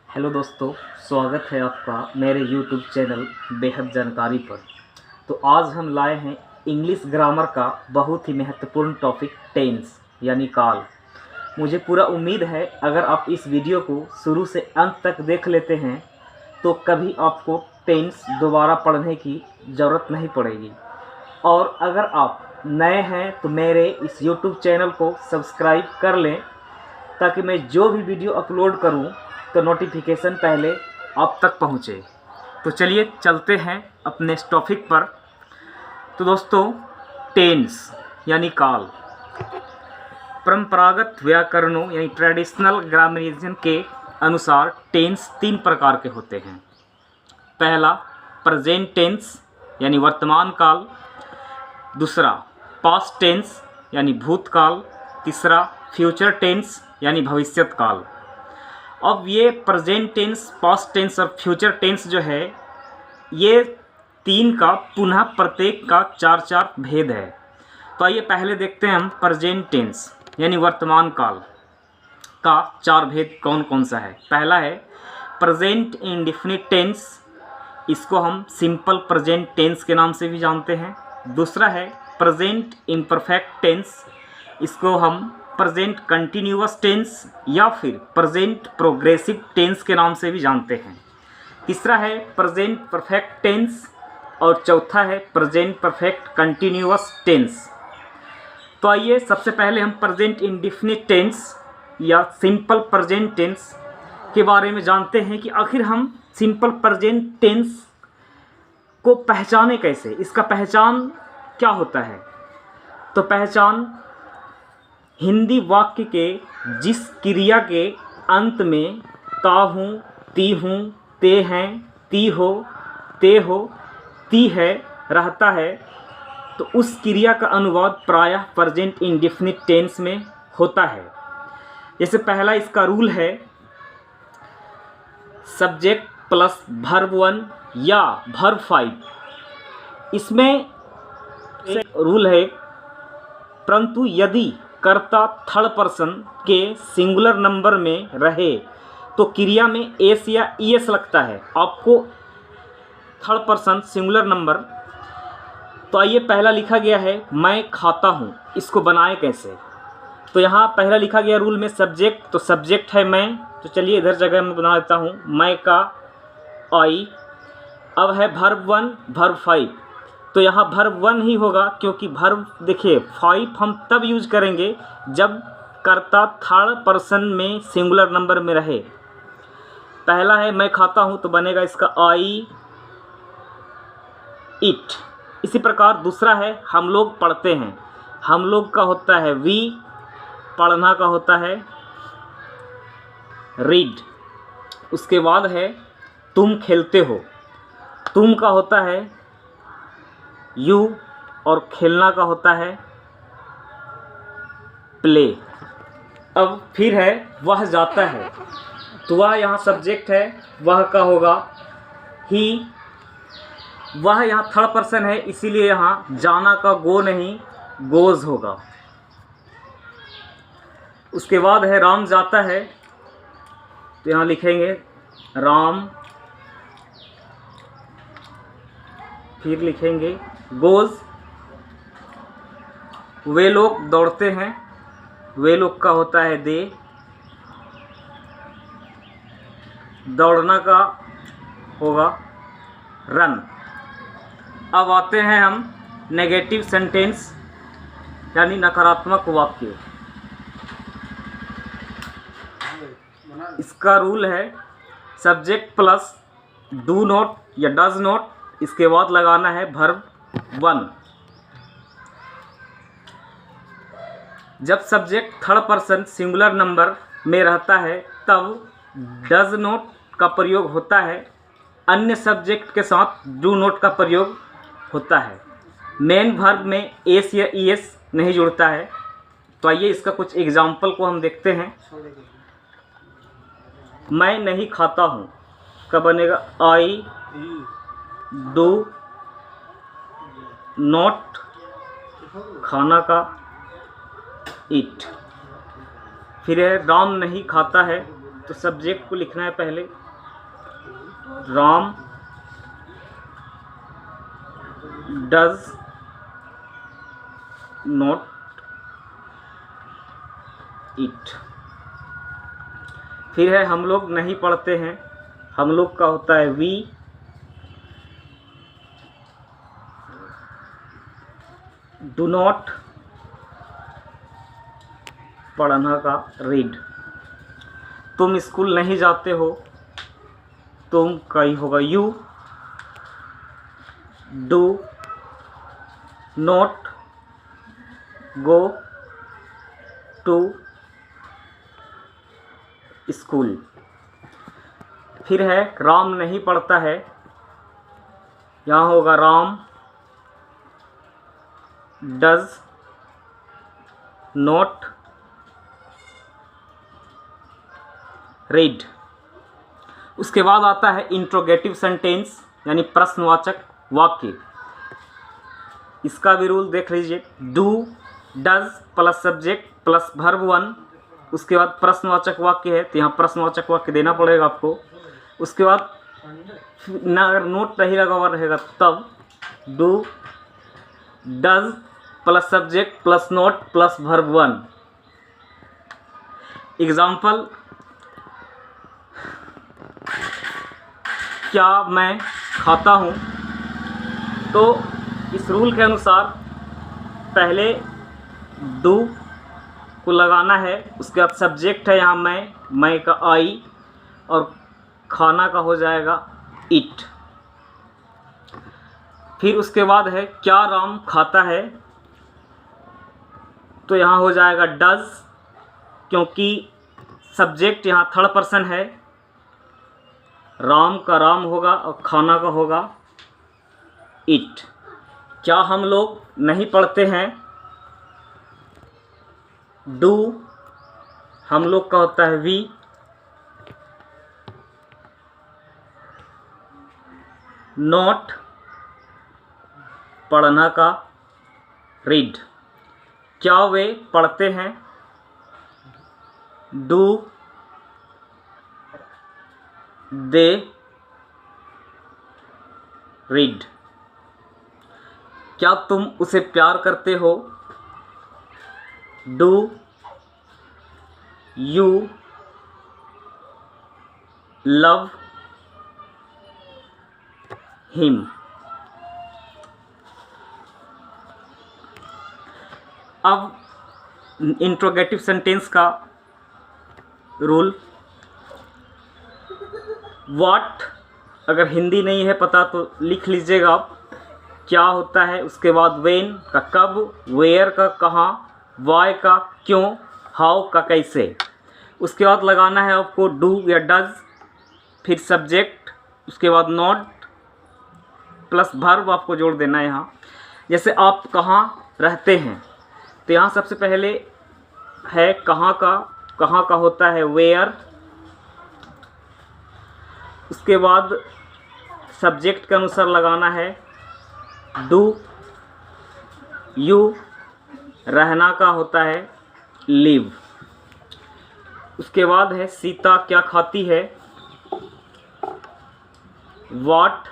Hello दोस्तों, स्वागत है आपका मेरे यूट्यूब चैनल बेहद जानकारी पर। तो आज हम लाए हैं इंग्लिश ग्रामर का बहुत ही महत्वपूर्ण टॉपिक टेंस यानी काल। मुझे पूरा उम्मीद है अगर आप इस वीडियो को शुरू से अंत तक देख लेते हैं तो कभी आपको टेंस दोबारा पढ़ने की ज़रूरत नहीं पड़ेगी। और अगर आप नए हैं तो मेरे इस यूट्यूब चैनल को सब्सक्राइब कर लें ताकि मैं जो भी वीडियो अपलोड करूं तो नोटिफिकेशन पहले आप तक पहुंचे। तो चलिए चलते हैं अपने इस टॉपिक पर। तो दोस्तों, टेंस यानी काल। परंपरागत व्याकरणों यानी ट्रेडिशनल ग्रामरिजन के अनुसार टेंस तीन प्रकार के होते हैं। पहला प्रेजेंट टेंस यानी वर्तमान काल, दूसरा पास्ट टेंस यानी भूतकाल, तीसरा फ्यूचर टेंस यानी भविष्यत काल। अब ये प्रेजेंट टेंस, पास्ट टेंस और फ्यूचर टेंस जो है, ये तीन का पुनः प्रत्येक का चार चार भेद है। तो आइए पहले देखते हैं हम प्रेजेंट टेंस यानी वर्तमान काल का चार भेद कौन कौन सा है। पहला है प्रेजेंट इंडेफिनिट टेंस, इसको हम सिंपल प्रेजेंट टेंस के नाम से भी जानते हैं। दूसरा है प्रेजेंट इम्परफेक्ट टेंस, इसको हम प्रेजेंट कंटिन्यूअस टेंस या फिर प्रेजेंट प्रोग्रेसिव टेंस के नाम से भी जानते हैं। तीसरा है प्रेजेंट परफेक्ट टेंस और चौथा है प्रेजेंट परफेक्ट कंटिन्यूअस टेंस। तो आइए सबसे पहले हम प्रेजेंट इंडेफिनिट टेंस या सिंपल प्रेजेंट टेंस के बारे में जानते हैं कि आखिर हम सिंपल प्रेजेंट टेंस को पहचाने कैसे, इसका पहचान क्या होता है। तो पहचान हिंदी वाक्य के जिस क्रिया के अंत में ता हूँ, ती हूँ, ते हैं, ती हो, ते हो, ती है रहता है, तो उस क्रिया का अनुवाद प्रायः प्रेजेंट इंडेफिनिट टेंस में होता है। जैसे पहला इसका रूल है सब्जेक्ट प्लस वर्ब 1 या वर्ब 5। इसमें रूल है, परंतु यदि कर्ता थर्ड पर्सन के सिंगुलर नंबर में रहे तो क्रिया में एस या ईएस लगता है। आपको थर्ड पर्सन सिंगुलर नंबर, तो आइए पहला लिखा गया है मैं खाता हूँ, इसको बनाए कैसे। तो यहाँ पहला लिखा गया रूल में सब्जेक्ट, तो सब्जेक्ट है मैं, तो चलिए इधर जगह में बना देता हूँ मैं का आई। अब है वर्ब 1 वर्ब 5, तो यहाँ वर्ब 1 ही होगा क्योंकि वर्ब देखिए 5 हम तब यूज करेंगे जब कर्ता थर्ड पर्सन में सिंगुलर नंबर में रहे। पहला है मैं खाता हूँ तो बनेगा इसका आई इट। इसी प्रकार दूसरा है हम लोग पढ़ते हैं, हम लोग का होता है वी, पढ़ना का होता है रीड। उसके बाद है तुम खेलते हो, तुम का होता है यू और खेलना का होता है प्ले। अब फिर है वह जाता है, तो वह यहाँ सब्जेक्ट है, वह का होगा ही। वह यहाँ थर्ड पर्सन है इसीलिए यहाँ जाना का गो नहीं गोज होगा। उसके बाद है राम जाता है, तो यहाँ लिखेंगे राम, फिर लिखेंगे गोज। वे लोग दौड़ते हैं, वे लोग का होता है दे, दौड़ना का होगा रन। अब आते हैं हम नेगेटिव सेंटेंस यानी नकारात्मक वाक्य। इसका रूल है सब्जेक्ट प्लस डू नॉट या डज नॉट, इसके बाद लगाना है वर्ब 1। जब subject third person singular number में रहता है तब डज नॉट का प्रयोग होता है, अन्य सब्जेक्ट के साथ डू नॉट का प्रयोग होता है। मेन वर्ब में एस या ईएस नहीं जुड़ता है। तो आइए इसका कुछ एग्जाम्पल को हम देखते हैं। मैं नहीं खाता हूँ का बनेगा आई डू नॉट, खाना का ईट। फिर है राम नहीं खाता है, तो सब्जेक्ट को लिखना है पहले, राम डज नॉट ईट। फिर है हम लोग नहीं पढ़ते हैं, हम लोग का होता है वी डू नॉट, पढ़ना का रीड। तुम स्कूल नहीं जाते हो, तुम का ही होगा you do not go to school. फिर है राम नहीं पढ़ता है, यहाँ होगा राम डज नॉट रीड। उसके बाद आता है इंट्रोगेटिव सेंटेंस यानी प्रश्नवाचक वाक्य। इसका भी रूल देख लीजिए, do does plus subject plus verb 1, उसके बाद प्रश्नवाचक वाक्य है तो यहाँ प्रश्नवाचक वाक्य देना पड़ेगा आपको। उसके बाद ना अगर नोट नहीं लगा हुआ रहेगा तब do does plus subject plus note plus verb 1। Example, क्या मैं खाता हूँ, तो इस रूल के अनुसार पहले डू को लगाना है, उसके बाद सब्जेक्ट है यहाँ मैं का आई, और खाना का हो जाएगा इट। फिर उसके बाद है क्या राम खाता है, तो यहाँ हो जाएगा डज, क्योंकि सब्जेक्ट यहाँ थर्ड पर्सन है, राम का राम होगा और खाना का होगा इट। क्या हम लोग नहीं पढ़ते हैं, डू हम लोग का होता है वी, नॉट पढ़ना का रीड। क्या वे पढ़ते हैं, डू दे रीड। क्या तुम उसे प्यार करते हो, डू यू लव हिम। अब इंट्रोगेटिव सेंटेंस का रूल, व्हाट अगर हिंदी नहीं है पता तो लिख लीजिएगा आप, क्या होता है। उसके बाद व्हेन का कब, वेयर का कहाँ, वाई का क्यों, हाउ का कैसे। उसके बाद लगाना है आपको डू या डज, फिर सब्जेक्ट, उसके बाद नॉट प्लस वर्ब आपको जोड़ देना है यहाँ। जैसे आप कहाँ रहते हैं, तो यहाँ सबसे पहले है कहाँ का होता है वेयर। उसके बाद सब्जेक्ट के अनुसार लगाना है डू यू, रहना का होता है लिव। उसके बाद है सीता क्या खाती है, व्हाट,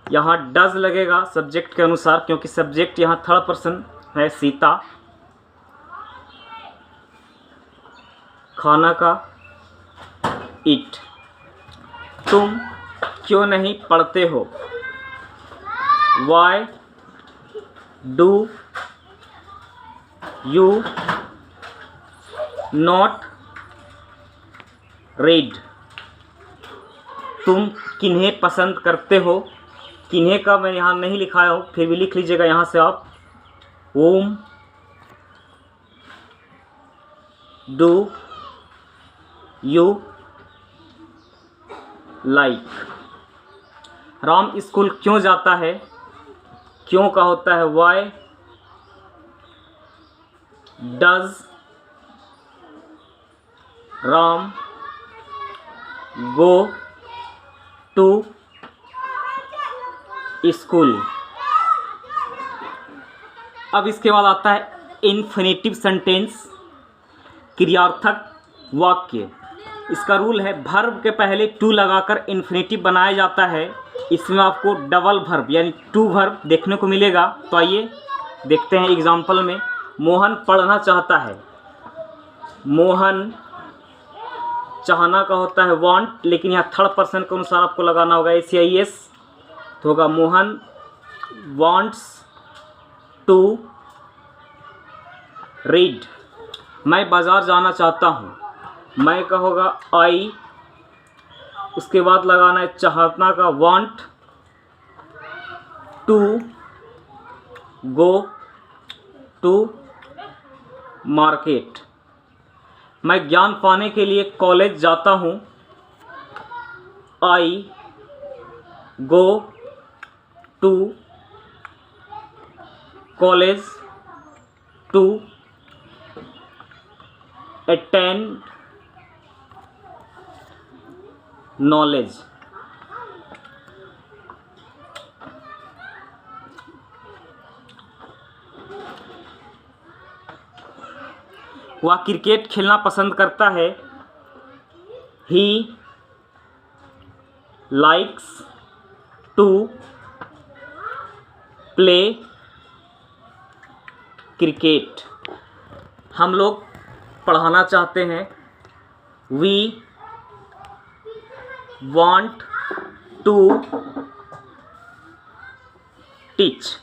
यहाँ डज लगेगा सब्जेक्ट के अनुसार, क्योंकि सब्जेक्ट यहाँ थर्ड पर्सन है सीता। खाना का इट। तुम क्यों नहीं पढ़ते हो, why do you not read. तुम किन्हें पसंद करते हो, किन्हें का मैं यहाँ नहीं लिखाया हूँ, फिर भी लिख लीजिएगा यहाँ से आप, whom do you like। Ram school क्यों जाता है, क्यों का होता है why does Ram go to school. अब इसके बाद आता है इन्फिनेटिव सेंटेंस, क्रियार्थक वाक्य। इसका रूल है वर्ब के पहले टू लगाकर इन्फिनेटिव बनाया जाता है। इसमें आपको डबल वर्ब यानी टू वर्ब देखने को मिलेगा। तो आइए देखते हैं एग्जाम्पल में। मोहन पढ़ना चाहता है। मोहन चाहना का होता है वांट, लेकिन यहाँ थर्ड पर्सन के अनुसार आपको लगाना होगा SIS। तो होगा मोहन वांट्स टू रीड। मैं बाज़ार जाना चाहता हूँ। मैं का होगा आई, उसके बाद लगाना है चाहना का want to go to market. मैं ज्ञान पाने के लिए कॉलेज जाता हूँ। I go to college to attend knowledge. वह क्रिकेट खेलना पसंद करता है। He likes to play cricket. हम लोग पढ़ाना चाहते हैं। We want to teach.